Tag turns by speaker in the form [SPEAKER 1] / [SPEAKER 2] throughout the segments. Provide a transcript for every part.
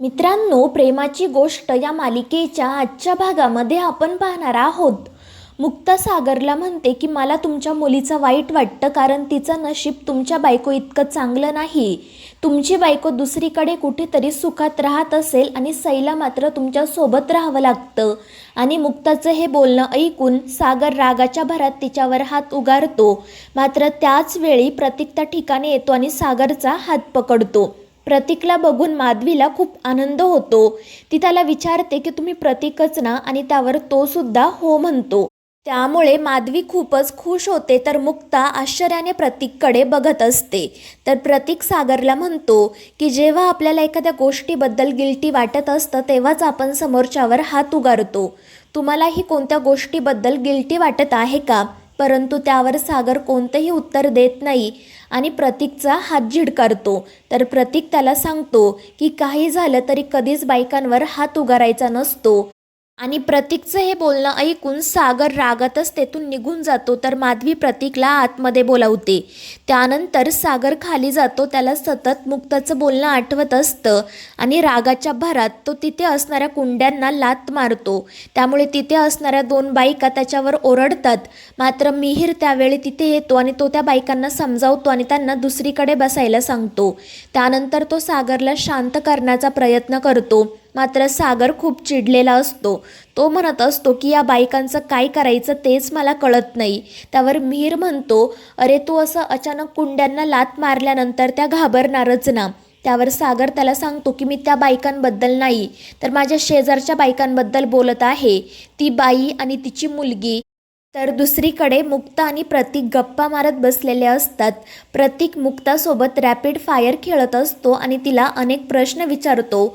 [SPEAKER 1] मित्रांनो, प्रेमाची गोष्ट या मालिकेच्या आजच्या भागामध्ये आपण पाहणार आहोत. मुक्ता सागरला म्हणते की मला तुमच्या मुलीचं वाईट वाटतं, कारण तिचं नशीब तुमच्या बायको इतकं चांगलं नाही. तुमची बायको दुसरीकडे कुठेतरी सुखात राहत असेल आणि सईला मात्र तुमच्यासोबत राहावं लागतं. आणि मुक्ताचं हे बोलणं ऐकून सागर रागाच्या भरात तिच्यावर हात उगारतो. मात्र त्याच वेळी प्रतीक त्या ठिकाणी येतो आणि सागरचा हात पकडतो. प्रतीकला बघून माधवीला खूप आनंद होतो. ती त्याला विचारते की तुम्ही प्रतीकच ना, आणि त्यावर तो सुद्धा हो म्हणतो. त्यामुळे माधवी खूपच खुश होते. तर मुक्ता आश्चर्याने प्रतीककडे बघत असते. तर प्रतीक सागरला म्हणतो की जेव्हा आपल्याला एखाद्या गोष्टीबद्दल गिल्टी वाटत असतं तेव्हाच आपण समोरच्यावर हात उगारतो. तुम्हालाही कोणत्या गोष्टीबद्दल गिल्टी वाटत आहे का? परंतु त्यावर सागर कोणतेही उत्तर देत नाही आणि प्रतीकचा हात झिडकारतो. तर प्रतीक त्याला सांगतो की काही झालं तरी कधीच बायकांवर हात उगारायचा नसतो. आणि प्रतीकचं हे बोलणं ऐकून सागर रागातच तेथून निघून जातो. तर माधवी प्रतीकला आतमध्ये बोलावते. त्यानंतर सागर खाली जातो. त्याला सतत मुक्ताचं बोलणं आठवत असतं आणि रागाच्या भरात तो तिथे असणाऱ्या कुंड्यांना लाथ मारतो. त्यामुळे तिथे असणाऱ्या 2 बायका त्याच्यावर ओरडतात. मात्र मिहीर त्यावेळी तिथे येतो आणि तो त्या बायकांना समजावतो आणि त्यांना दुसरीकडे बसायला सांगतो. त्यानंतर तो सागरला शांत करण्याचा प्रयत्न करतो. मात्र सागर खूप चिडलेला असतो. तो म्हणत असतो की या बायकांचं काय करायचं तेच मला कळत नाही. त्यावर मिहीर म्हणतो, अरे तू असं अचानक कुंड्यांना लाथ मारल्यानंतर त्या घाबरणारच ना. त्यावर सागर त्याला सांगतो की मी त्या बायकांबद्दल नाही, तर माझ्या शेजारच्या बायकांबद्दल बोलत आहे. ती बाई आणि तिची मुलगी. तर दुसरीकडे मुक्ता आणि प्रतीक गप्पा मारत बसलेले असतात. प्रतीक मुक्तासोबत रॅपिड फायर खेळत असतो आणि तिला अनेक प्रश्न विचारतो.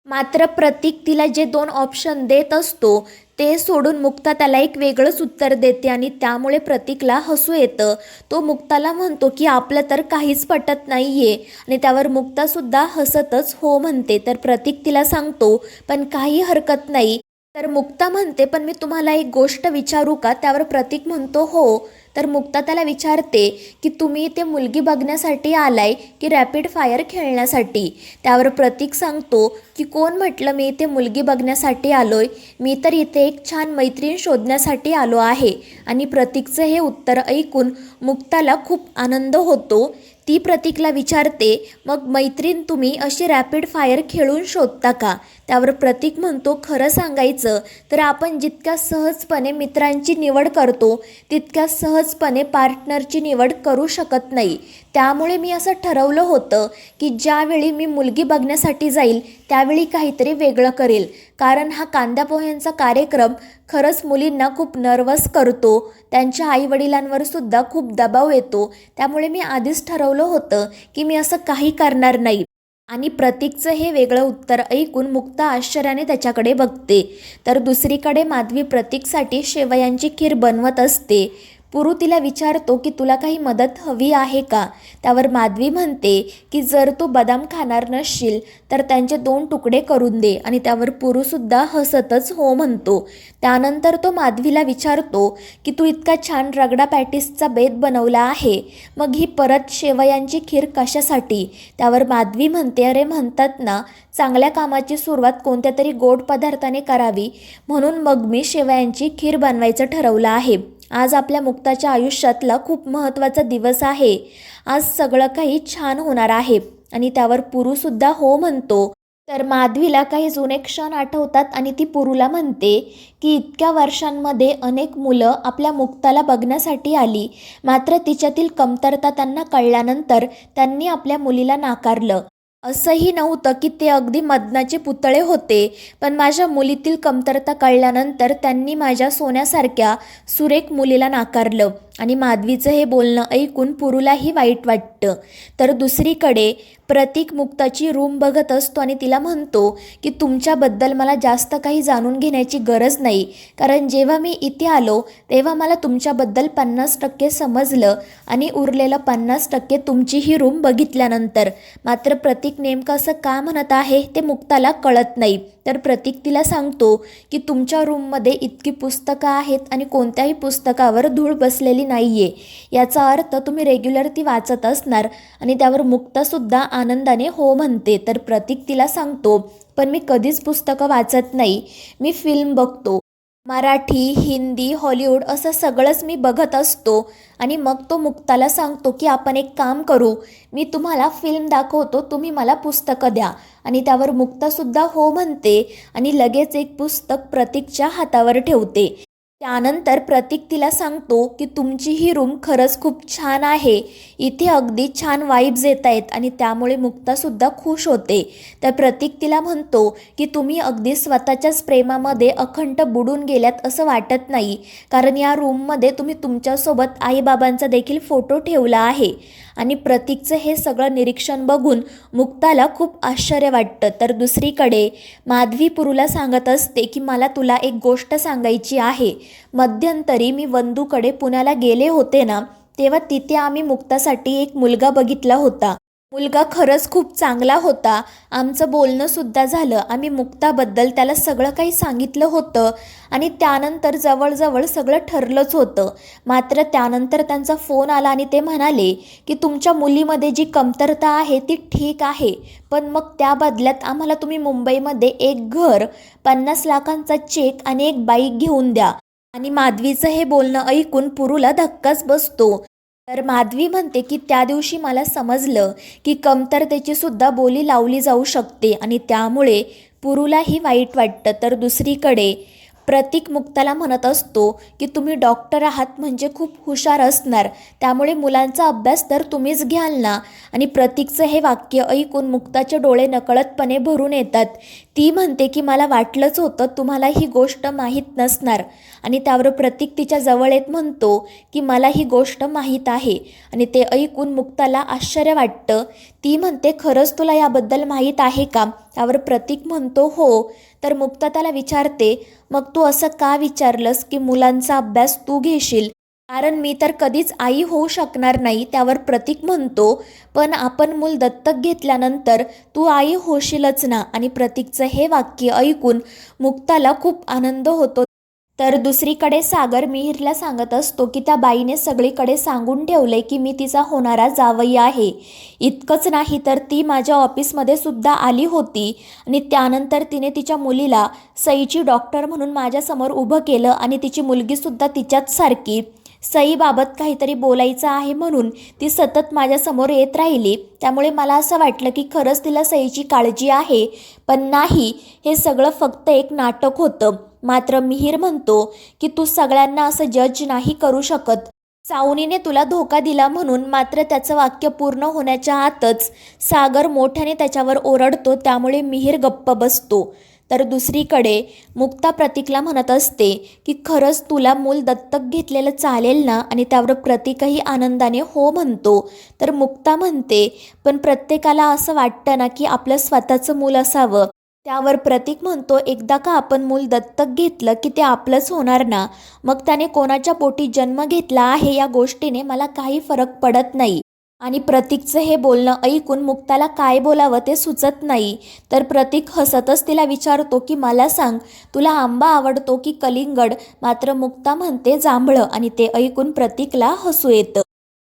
[SPEAKER 1] मात्र प्रतीक तिला जे 2 ऑप्शन देत असतो ते सोडून मुक्ता त्याला एक वेगळंच उत्तर देते आणि त्यामुळे प्रतीकला हसू येतं. तो मुक्ताला म्हणतो की आपलं तर काहीच पटत नाहीये आणि त्यावर मुक्तासुद्धा हसतच हो म्हणते. तर प्रतीक तिला सांगतो पण काही हरकत नाही. तर मुक्ता म्हणते पण मी तुम्हाला एक गोष्ट विचारू का? त्यावर प्रतीक म्हणतो हो. तर मुक्ता त्याला विचारते की तुम्ही इथे मुलगी बघण्यासाठी आलाय की रॅपिड फायर खेळण्यासाठी? त्यावर प्रतीक सांगतो की कोण म्हटलं मी इथे मुलगी बघण्यासाठी आलोय? मी तर इथे एक छान मैत्रीण शोधण्यासाठी आलो आहे. आणि प्रतीकचं हे उत्तर ऐकून मुक्ताला खूप आनंद होतो. ती प्रतीकला विचारते, मग मैत्रीण तुम्ही अशी रॅपिड फायर खेळून शोधता का? त्यावर प्रतीक म्हणतो, खरं सांगायचं तर आपण जितक्या सहजपणे मित्रांची निवड करतो तितक्या सहजपणे पार्टनरची निवड करू शकत नाही. त्यामुळे मी असं ठरवलं होतं की ज्यावेळी मी मुलगी बघण्यासाठी जाईल त्यावेळी काहीतरी वेगळं करेल, कारण हा कांदा पोह्यांचा कार्यक्रम खरंच मुलींना खूप नर्वस करतो. त्यांच्या आईवडिलांवर सुद्धा खूप दबाव येतो. त्यामुळे मी आधीच ठरवलं होतं की मी असं काही करणार नाही. आणि प्रतीकचं हे वेगळं उत्तर ऐकून मुक्ता आश्चर्याने त्याच्याकडे बघते. तर दुसरीकडे माधवी प्रतीकसाठी शेवयांची खीर बनवत असते. पुरू तिला विचारतो की तुला काही मदत हवी आहे का? त्यावर माधवी म्हणते की जर तू बदाम खाणार नसशील तर त्यांचे 2 तुकडे करून दे. आणि त्यावर पुरूसुद्धा हसतच हो म्हणतो. त्यानंतर तो माधवीला विचारतो की तू इतका छान रगडा पॅटिसचा बेत बनवला आहे, मग ही परत शेवयांची खीर कशासाठी? त्यावर माधवी म्हणते, अरे म्हणतात ना, चांगल्या कामाची सुरुवात कोणत्या तरी गोड पदार्थाने करावी, म्हणून मग मी शेवयांची खीर बनवायचं ठरवलं आहे. आज आपल्या मुक्ताच्या आयुष्यातला खूप महत्त्वाचा दिवस आहे. आज सगळं काही छान होणार आहे. आणि त्यावर पुरूसुद्धा हो म्हणतो. तर माधवीला काही जुने क्षण आठवतात आणि ती पुरूला म्हणते की इतक्या वर्षांमध्ये अनेक मुलं आपल्या मुक्ताला बघण्यासाठी आली, मात्र तिच्यातील कमतरता त्यांना कळल्यानंतर त्यांनी आपल्या मुलीला नाकारलं. असंही नव्हतं की ते अगदी मदनाचे पुतळे होते, पण माझ्या मुलीतील कमतरता कळल्यानंतर त्यांनी माझ्या सोन्यासारख्या सुरेख मुलीला नाकारलं. आणि माधवीचं हे बोलणं ऐकून पुरूलाही वाईट वाटतं. तर दुसरीकडे प्रतीक मुक्ताची रूम बघत असतो आणि तिला म्हणतो की तुमच्याबद्दल मला जास्त काही जाणून घेण्याची गरज नाही, कारण जेव्हा मी इथे आलो तेव्हा मला तुमच्याबद्दल 50% समजलं आणि उरलेलं 50% तुमची ही रूम बघितल्यानंतर. मात्र प्रतीक नेमकं असं का म्हणत आहे ते मुक्ताला कळत नाही. तर प्रतीक तिला सांगतो की तुमच्या रूममध्ये इतकी पुस्तकं आहेत आणि कोणत्याही पुस्तकावर धूळ बसलेली नाही आहे. याचा अर्थ तुम्ही रेग्युलर ती वाचत असणार. आणि त्यावर मुक्तासुद्धा आनंदाने हो म्हणते. तर प्रतीक तिला सांगतो, पण मी कधीच पुस्तकं वाचत नाही, मी फिल्म बघतो. मराठी, हिंदी, हॉलिवूड असं सगळंच मी बघत असतो. आणि मग तो मुक्ताला सांगतो की आपण एक काम करू, मी तुम्हाला फिल्म दाखवतो, तुम्ही मला पुस्तकं द्या. आणि त्यावर मुक्तासुद्धा हो म्हणते आणि लगेच एक पुस्तक प्रतीकच्या हातावर ठेवते. त्यानंतर प्रतीक तिला सांगतो की तुमची ही रूम खरंच खूप छान आहे, इथे अगदी छान वाईब्स येत आहेत. आणि त्यामुळे मुक्तासुद्धा खुश होते. तर प्रतीक तिला म्हणतो की तुम्ही अगदी स्वतःच्याच प्रेमामध्ये अखंड बुडून गेल्यात असं वाटत नाही, कारण या रूममध्ये तुम्ही तुमच्यासोबत आईबाबांचा देखील फोटो ठेवला आहे. आणि प्रतीकचं हे सगळं निरीक्षण बघून मुक्ताला खूप आश्चर्य वाटतं. तर दुसरीकडे माधवी पुरूला सांगत असते की मला तुला एक गोष्ट सांगायची आहे. मध्यंतरी मी वंदूकडे पुण्याला गेले होते ना, तेव्हा तिथे आम्ही मुक्तासाठी एक मुलगा बघितला होता. मुलगा खरंच खूप चांगला होता. आमचं बोलणंसुद्धा झालं. आम्ही मुक्ताबद्दल त्याला सगळं काही सांगितलं होतं आणि त्यानंतर जवळजवळ सगळं ठरलंच होतं. मात्र त्यानंतर त्यांचा फोन आला आणि ते म्हणाले की तुमच्या मुलीमध्ये जी कमतरता आहे ती ठीक आहे, पण मग त्या बदल्यात आम्हाला तुम्ही मुंबईमध्ये एक घर, 50 लाखांचा चेक आणि एक बाईक घेऊन द्या. आणि माधवीचं हे बोलणं ऐकून पुरूला धक्काच बसतो. तर माधवी म्हणते की त्या दिवशी मला समजलं की कमतरतेची सुद्धा बोली लावली जाऊ शकते आणि त्यामुळे पुरूलाही वाईट वाटतं. तर दुसरीकडे प्रतीक मुक्ताला म्हणत असतो की तुम्ही डॉक्टर आहात म्हणजे खूप हुशार असणार, त्यामुळे मुलांचा अभ्यास तर तुम्हीच घ्याल ना. आणि प्रतीकचं हे वाक्य ऐकून मुक्ताचे डोळे नकळतपणे भरून येतात. ती म्हणते की मला वाटलंच होतं तुम्हाला ही गोष्ट माहीत नसणार. आणि त्यावर प्रतीक तिच्या जवळ येत म्हणतो की मला ही गोष्ट माहीत आहे. आणि ते ऐकून मुक्ताला आश्चर्य वाटतं. ती म्हणते खरंच तुला याबद्दल माहीत आहे का? त्यावर प्रतीक म्हणतो हो. तर मुक्ता त्याला विचारते, मग तू असं का विचारलंस की मुलांचा अभ्यास तू घेशील, कारण मी तर कधीच आई होऊ शकणार नाही. त्यावर प्रतीक म्हणतो, पण आपण मूल दत्तक घेतल्यानंतर तू आई होशीलच ना. आणि प्रतीकचं हे वाक्य ऐकून मुक्ताला खूप आनंद होतो. तर दुसरीकडे सागर मिहिरला सांगत असतो की त्या बाईने सगळीकडे सांगून ठेवलंय की मी तिचा होणारा जावई आहे. इतकंच नाही तर ती माझ्या ऑफिसमध्ये सुद्धा आली होती आणि त्यानंतर तिने तिच्या मुलीला सईची डॉक्टर म्हणून माझ्यासमोर उभं केलं आणि तिची मुलगीसुद्धा तिच्याच सारखी सईबाबत काहीतरी बोलायचं आहे म्हणून ती सतत माझ्यासमोर येत राहिली. त्यामुळे मला असं वाटलं की खरंच तिला सईची काळजी आहे, पण नाही, हे सगळं फक्त एक नाटक होतं. मात्र मिहिर म्हणतो की तू सगळ्यांना असं जज नाही करू शकत. सावनीने तुला धोका दिला म्हणून. मात्र त्याचं वाक्य पूर्ण होण्याच्या आतच सागर मोठ्याने त्याच्यावर ओरडतो. त्यामुळे मिहिर गप्प बसतो. तर दुसरीकडे मुक्ता प्रतीकला म्हणत असते की खरंच तुला मूल दत्तक घेतलेलं चालेल ना. आणि त्यावर प्रतीकही आनंदाने हो म्हणतो. तर मुक्ता म्हणते पण प्रत्येकाला असं वाटतं ना की आपलं स्वतःचं मूल असावं. त्यावर प्रतीक म्हणतो एकदा का आपण मूल दत्तक घेतलं की ते आपलंच होणार ना. मग त्याने कोणाच्या पोटी जन्म घेतला आहे या गोष्टीने मला काही फरक पडत नाही. आणि प्रतीकचं हे बोलणं ऐकून मुक्ताला काय बोलावं ते सुचत नाही. तर प्रतीक हसतच तिला विचारतो की मला सांग, तुला आंबा आवडतो की कलिंगड? मात्र मुक्ता म्हणते जांभळं. आणि ते ऐकून प्रतीकला हसू येतं.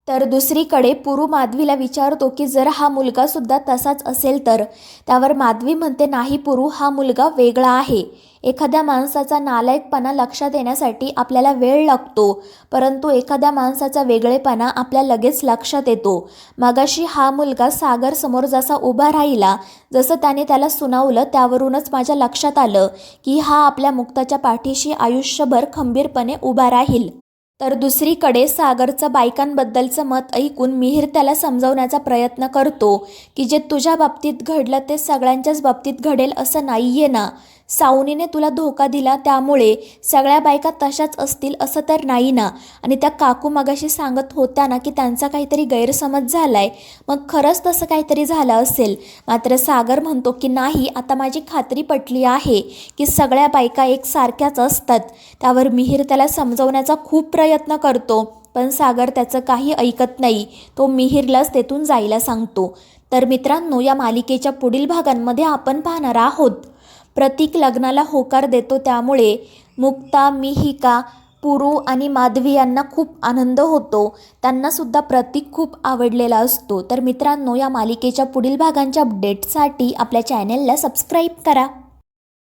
[SPEAKER 1] तर दुसरीकडे पुरू माधवीला विचारतो की जर हा मुलगासुद्धा तसाच असेल तर? त्यावर माधवी म्हणते नाही पुरू, हा मुलगा वेगळा आहे. एखाद्या माणसाचा नालायकपणा लक्षात येण्यासाठी आपल्याला वेळ लागतो, परंतु एखाद्या माणसाचा वेगळेपणा आपल्या लगेच लक्षात येतो. मगाशी हा मुलगा सागरसमोर जसा उभा राहिला, जसं त्याने त्याला सुनावलं, त्यावरूनच माझ्या लक्षात आलं की हा आपल्या मुक्ताच्या पाठीशी आयुष्यभर खंबीरपणे उभा राहील. तर दुसरीकडे सागरचं बायकांबद्दलचं मत ऐकून मिहिर त्याला समजावण्याचा प्रयत्न करतो की जे तुझ्या बाबतीत घडलं ते सगळ्यांच्याच बाबतीत घडेल असं नाही आहे ना. सावनीने तुला धोका दिला त्यामुळे सगळ्या बायका तशाच असतील असं तर नाही ना. आणि त्या काकू मगाशी सांगत होत्या ना की त्यांचा काहीतरी गैरसमज झालाय, मग खरंच तसं काहीतरी झालं असेल. मात्र सागर म्हणतो की नाही, आता माझी खात्री पटली आहे की सगळ्या बायका एकसारख्याच असतात. त्यावर मिहिर त्याला समजवण्याचा खूप प्रयत्न करतो, पण सागर त्याचं काही ऐकत नाही. तो मिहिरलाच तेथून जायला सांगतो. तर मित्रांनो, या मालिकेच्या पुढील भागांमध्ये आपण पाहणार आहोत प्रतीक लग्नाला होकार देतो, त्यामुळे मुक्ता, मिहिका, पुरू आणि माधवी यांना खूप आनंद होतो. त्यांनासुद्धा प्रतीक खूप आवडलेला असतो. तर मित्रांनो, या मालिकेच्या पुढील भागांच्या अपडेटसाठी आपल्या चॅनेलला सबस्क्राईब करा.